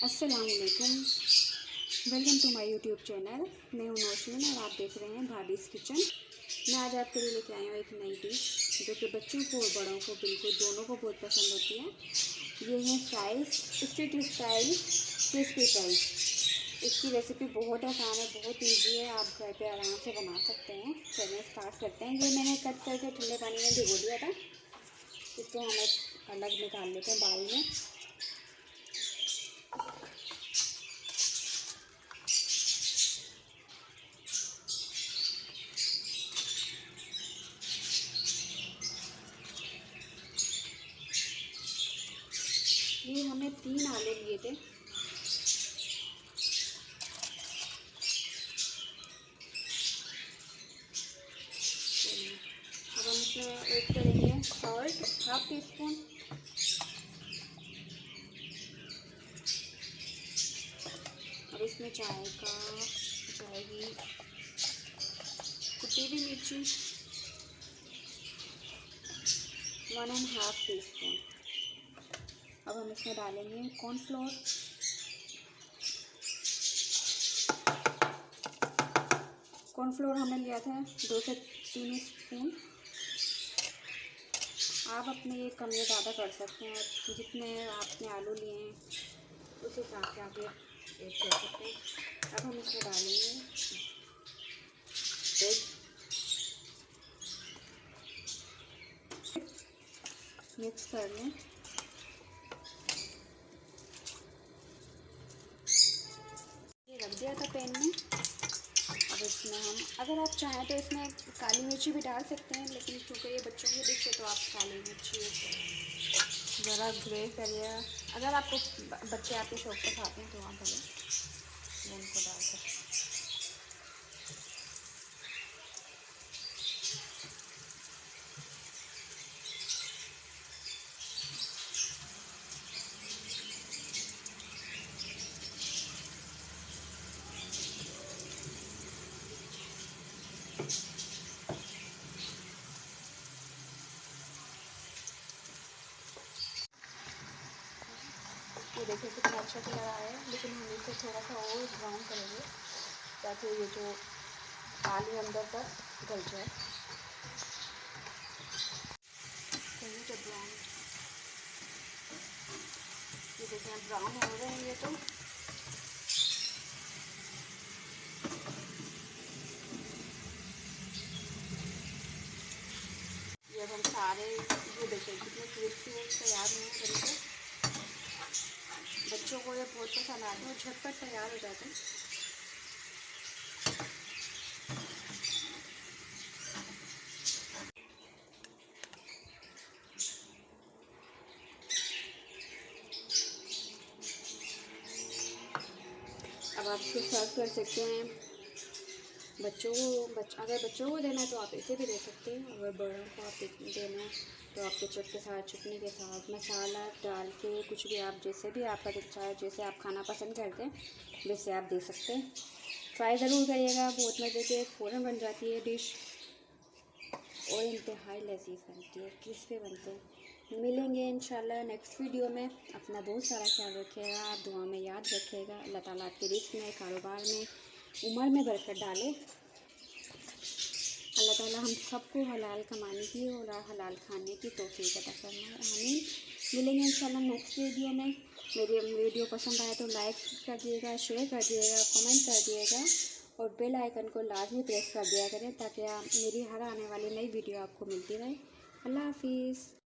अस्सलामुअलैकुम, welcome to my YouTube channel. मैं हूं नौशमीन और आप देख रहे हैं भाभीज़ किचन। मैं आज आपके लिए लेके आई हूँ एक नई डिश जो कि बच्चों को और बड़ों को बिल्कुल दोनों को बहुत पसंद होती है। ये है fries, street style crispy fries. इसकी रेसिपी बहुत आसान है, बहुत ईजी है, आप घर पे आराम से बना सकते हैं। चलिए स्टार्ट करते हैं। ये मैंने कट करके ठंडे पानी में भिगो दिया था, इसको हम अलग निकाल लेते हैं बाउल में। ये हमने 3 आलू लिए थे। अब हम इसमें ऐड करेंगे सॉल्ट, हाफ टी स्पून। अब इसमें जाएगी कुटी हुई मिर्ची 1.5 टी स्पून। अब हम इसमें डालेंगे कॉर्नफ्लोर, हमने लिया था 2 से 3 स्पून। आप अपने ये कम या ज़्यादा कर सकते हैं, जितने आपने आलू लिए हैं उस हिसाब से आप ये ऐड कर सकते हैं। अब हम इसमें डालेंगे एग, मिक्स कर लें। ये रख दिया था पैन में। अब इसमें हम, अगर आप चाहें तो इसमें काली मिर्ची भी डाल सकते हैं, लेकिन चूँकि ये बच्चों की डिश है तो आप काली मिर्ची ज़रा ग्रे करिए। अगर आपको बच्चे आपके शौक से खाते हैं तो आप भले वो उनको डाल सकते हैं। ये देखिए कितना अच्छा कलर आया है, लेकिन हम इसे थोड़ा सा और ब्राउन करेंगे ताकि ये जो आलू अंदर तक गल जाए। तो ये जब ब्राउन, ये देखिए ब्राउन हो रहे हैं ये तो। ये अब हम सारे, ये देखिए कितने क्रिस्पी तैयार हुए हैं तरीके। बच्चों को ये बहुत पसंद आते हैं और झटपट तैयार हो जाते हैं। अब आप इसको सर्व कर सकते हैं। अगर बच्चों को देना है तो आप इसे भी दे सकते हैं। अगर बड़ों को आप देना है तो आप केचप के साथ, चटनी के साथ, मसाला डाल के कुछ भी आप, जैसे भी आपका दिल चाहे, जैसे आप खाना पसंद करते हैं वैसे आप दे सकते हैं। ट्राई ज़रूर करिएगा, बहुत मज़े के फ़ौरन बन जाती है डिश और इंतहाई लजीज बनती है, क्रिस्पी बनते हैं। मिलेंगे इंशाल्लाह नेक्स्ट वीडियो में। अपना बहुत सारा ख्याल रखिएगा, आप दुआ में याद रखिएगा। अल्लाह ताला आपके रिस्क में, कारोबार में, उम्र में बरकत डाले। अल्लाह ताला हम सबको हलाल कमाने की और हलाल खाने की तौफीक अता फरमाए, आमीन। मिलेंगे इंशाल्लाह नेक्स्ट वीडियो में। मेरी वीडियो पसंद आए तो लाइक कर दिएगा, शेयर कर दिएगा, कमेंट कर दिएगा और बेल आइकन को लाजमी प्रेस कर दिया करें ताकि मेरी हर आने वाली नई वीडियो आपको मिलती रहे। अल्लाह हाफिज़।